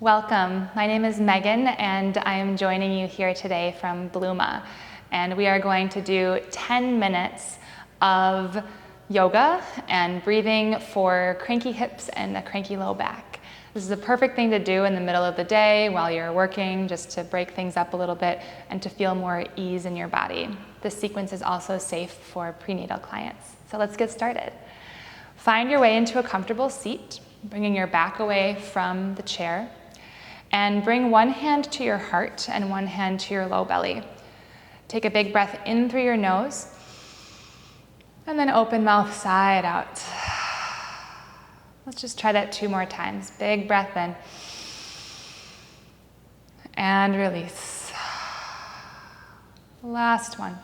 Welcome. My name is Megan, and I am joining you here today from Blooma. And we are going to do 10 minutes of yoga and breathing for cranky hips and a cranky low back. This is a perfect thing to do in the middle of the day while you're working, just to break things up a little bit and to feel more ease in your body. This sequence is also safe for prenatal clients. So let's get started. Find your way into a comfortable seat, bringing your back away from the chair. And bring one hand to your heart and one hand to your low belly. Take a big breath in through your nose, and then open mouth side out. Let's just try that 2 more times. Big breath in, and release. Last one.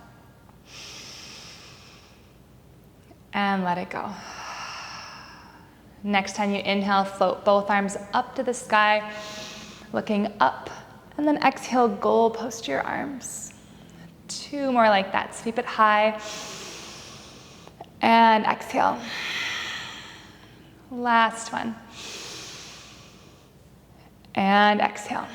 And let it go. Next time you inhale, float both arms up to the sky, looking up, and then exhale, goalpost your arms. 2 more like that. Sweep it high, and exhale. Last one. And exhale.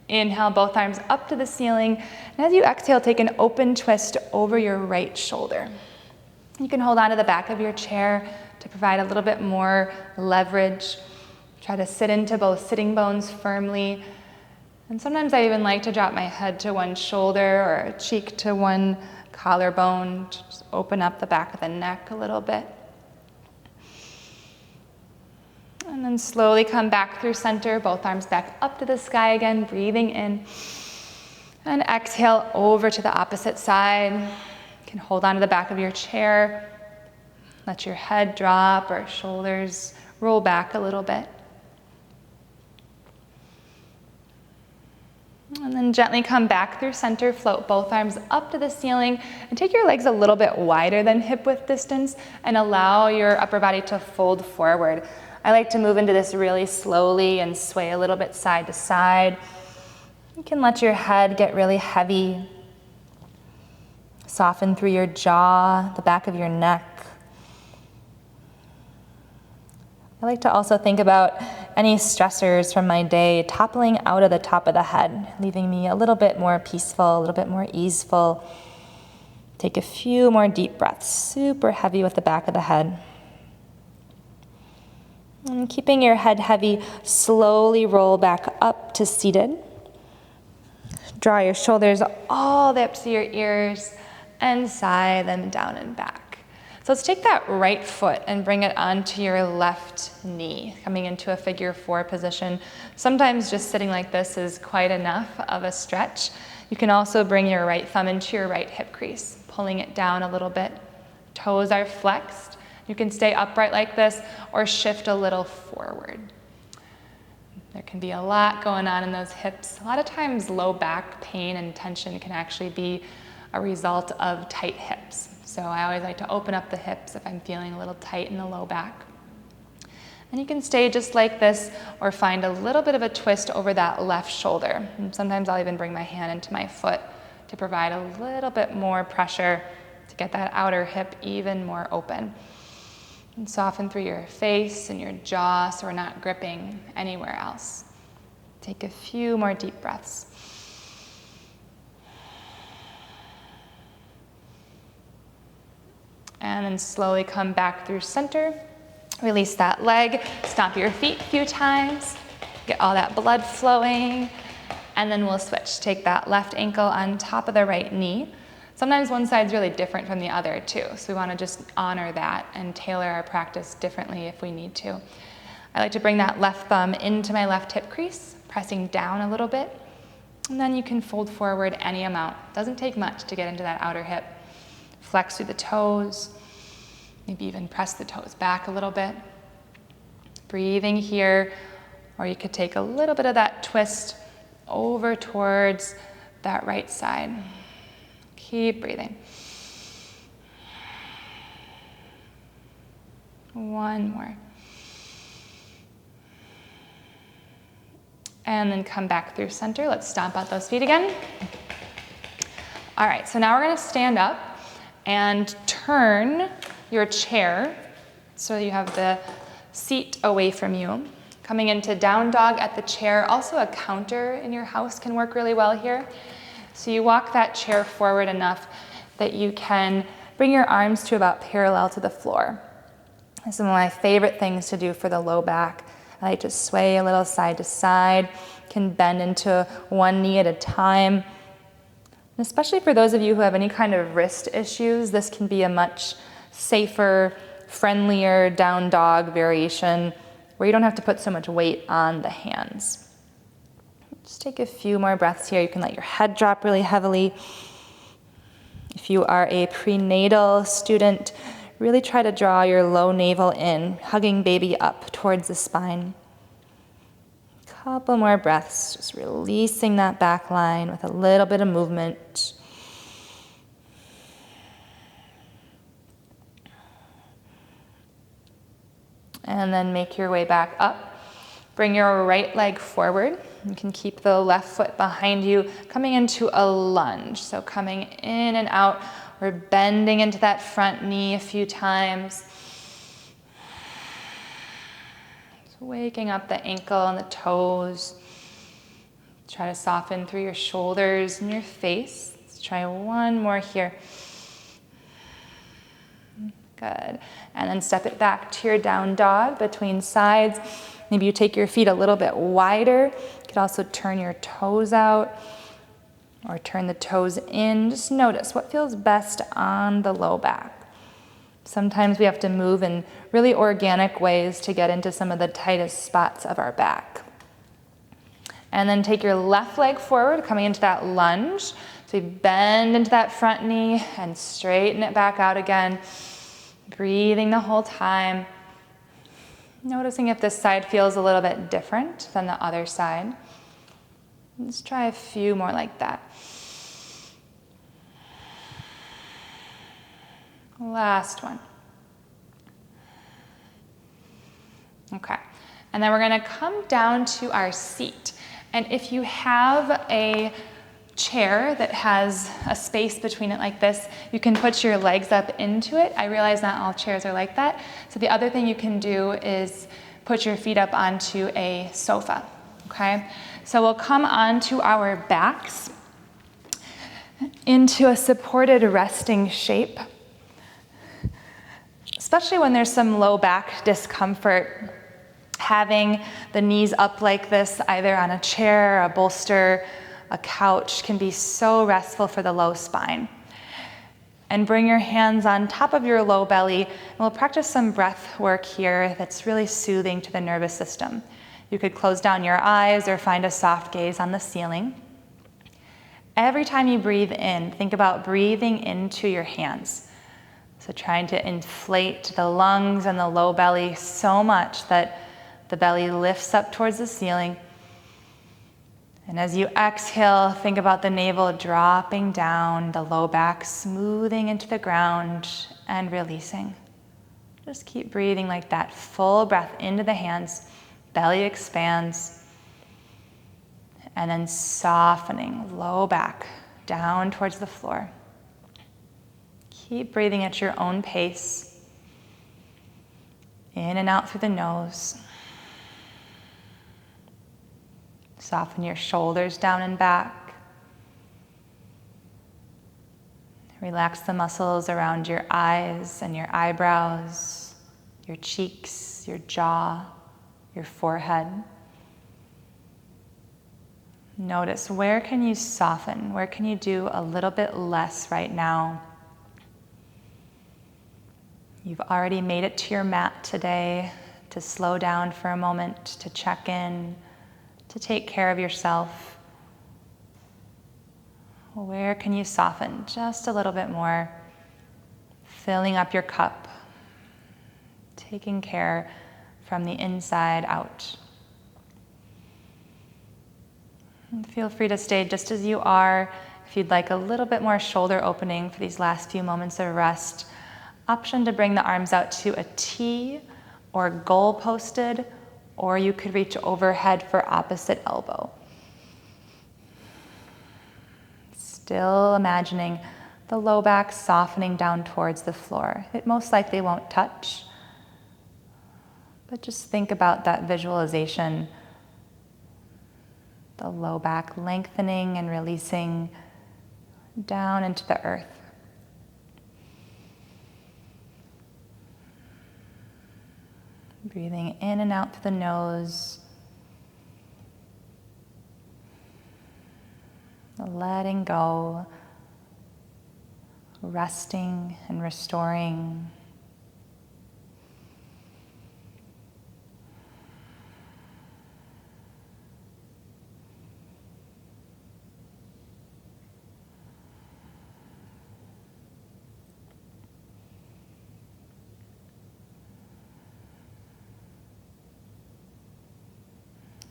Inhale, both arms up to the ceiling, and as you exhale, take an open twist over your right shoulder. You can hold on to the back of your chair to provide a little bit more leverage. Try to sit into both sitting bones firmly. And sometimes I even like to drop my head to one shoulder or a cheek to one collarbone. Just open up the back of the neck a little bit. And then slowly come back through center, both arms back up to the sky again, breathing in. And exhale over to the opposite side. You can hold on to the back of your chair. Let your head drop or shoulders roll back a little bit. And then gently come back through center, float both arms up to the ceiling, and take your legs a little bit wider than hip width distance and allow your upper body to fold forward. I like to move into this really slowly and sway a little bit side to side. You can let your head get really heavy. Soften through your jaw, the back of your neck. I like to also think about any stressors from my day toppling out of the top of the head, leaving me a little bit more peaceful, a little bit more easeful. Take a few more deep breaths, super heavy with the back of the head. And keeping your head heavy, slowly roll back up to seated. Draw your shoulders all the way up to your ears and sigh them down and back. So let's take that right foot and bring it onto your left knee, coming into a figure 4 position. Sometimes just sitting like this is quite enough of a stretch. You can also bring your right thumb into your right hip crease, pulling it down a little bit. Toes are flexed. You can stay upright like this or shift a little forward. There can be a lot going on in those hips. A lot of times low back pain and tension can actually be a result of tight hips. So I always like to open up the hips if I'm feeling a little tight in the low back. And you can stay just like this or find a little bit of a twist over that left shoulder. And sometimes I'll even bring my hand into my foot to provide a little bit more pressure to get that outer hip even more open. And soften through your face and your jaw so we're not gripping anywhere else. Take a few more deep breaths. And then slowly come back through center. Release that leg, stomp your feet a few times, get all that blood flowing, and then we'll switch. Take that left ankle on top of the right knee. Sometimes one side's really different from the other too, so we want to just honor that and tailor our practice differently if we need to. I like to bring that left thumb into my left hip crease, pressing down a little bit, and then you can fold forward any amount. Doesn't take much to get into that outer hip. Flex through the toes, maybe even press the toes back a little bit. Breathing here, or you could take a little bit of that twist over towards that right side. Keep breathing. One more. And then come back through center. Let's stomp out those feet again. All right, so now we're gonna stand up and turn your chair so you have the seat away from you. Coming into down dog at the chair. Also a counter in your house can work really well here. So you walk that chair forward enough that you can bring your arms to about parallel to the floor. Some of my favorite things to do for the low back. I like to sway a little side to side, can bend into one knee at a time. And especially for those of you who have any kind of wrist issues, this can be a much safer, friendlier down dog variation where you don't have to put so much weight on the hands. Just take a few more breaths here. You can let your head drop really heavily. If you are a prenatal student, really try to draw your low navel in, hugging baby up towards the spine. Couple more breaths, just releasing that back line with a little bit of movement. And then make your way back up. Bring your right leg forward. You can keep the left foot behind you, coming into a lunge. So coming in and out. We're bending into that front knee a few times. Just waking up the ankle and the toes. Try to soften through your shoulders and your face. Let's try one more here. Good. And then step it back to your down dog between sides. Maybe you take your feet a little bit wider. You could also turn your toes out or turn the toes in. Just notice what feels best on the low back. Sometimes we have to move in really organic ways to get into some of the tightest spots of our back. And then take your left leg forward, coming into that lunge. So you bend into that front knee and straighten it back out again. Breathing the whole time. Noticing if this side feels a little bit different than the other side. Let's try a few more like that. Last one. Okay. And then we're going to come down to our seat. And if you have a chair that has a space between it like this, you can put your legs up into it. I realize not all chairs are like that. So the other thing you can do is put your feet up onto a sofa, okay? So we'll come onto our backs into a supported resting shape, especially when there's some low back discomfort. Having the knees up like this, either on a chair, a bolster, a couch, can be so restful for the low spine. And bring your hands on top of your low belly, and we'll practice some breath work here that's really soothing to the nervous system. You could close down your eyes or find a soft gaze on the ceiling. Every time you breathe in, think about breathing into your hands. So trying to inflate the lungs and the low belly so much that the belly lifts up towards the ceiling. And as you exhale, think about the navel dropping down, the low back smoothing into the ground and releasing. Just keep breathing like that. Full breath into the hands, belly expands, and then softening, low back down towards the floor. Keep breathing at your own pace. In and out through the nose. Soften your shoulders down and back. Relax the muscles around your eyes and your eyebrows, your cheeks, your jaw, your forehead. Notice, where can you soften? Where can you do a little bit less right now? You've already made it to your mat today to slow down for a moment, to check in, to take care of yourself. Where can you soften just a little bit more? Filling up your cup, taking care from the inside out. And feel free to stay just as you are. If you'd like a little bit more shoulder opening for these last few moments of rest, option to bring the arms out to a T or goal posted, or you could reach overhead for opposite elbow. Still imagining the low back softening down towards the floor. It most likely won't touch, But just think about that visualization, the low back lengthening and releasing down into the earth. Breathing in and out through the nose. Letting go. Resting and restoring.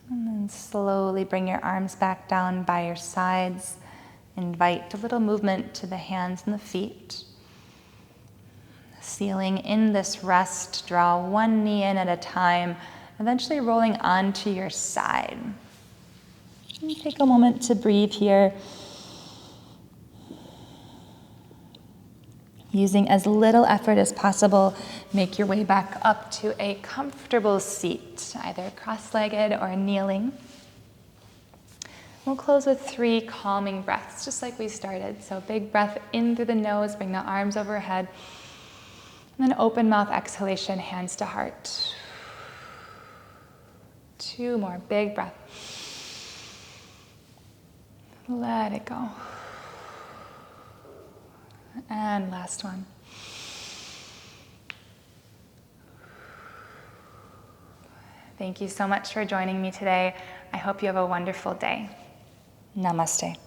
And then slowly bring your arms back down by your sides. Invite a little movement to the hands and the feet. Sealing in this rest, draw one knee in at a time, eventually rolling onto your side. And take a moment to breathe here. Using as little effort as possible, make your way back up to a comfortable seat, either cross-legged or kneeling. We'll close with 3 calming breaths, just like we started. So big breath in through the nose, bring the arms overhead. And then open mouth exhalation, hands to heart. 2 more, big breath. Let it go. And last one. Thank you so much for joining me today. I hope you have a wonderful day. Namaste.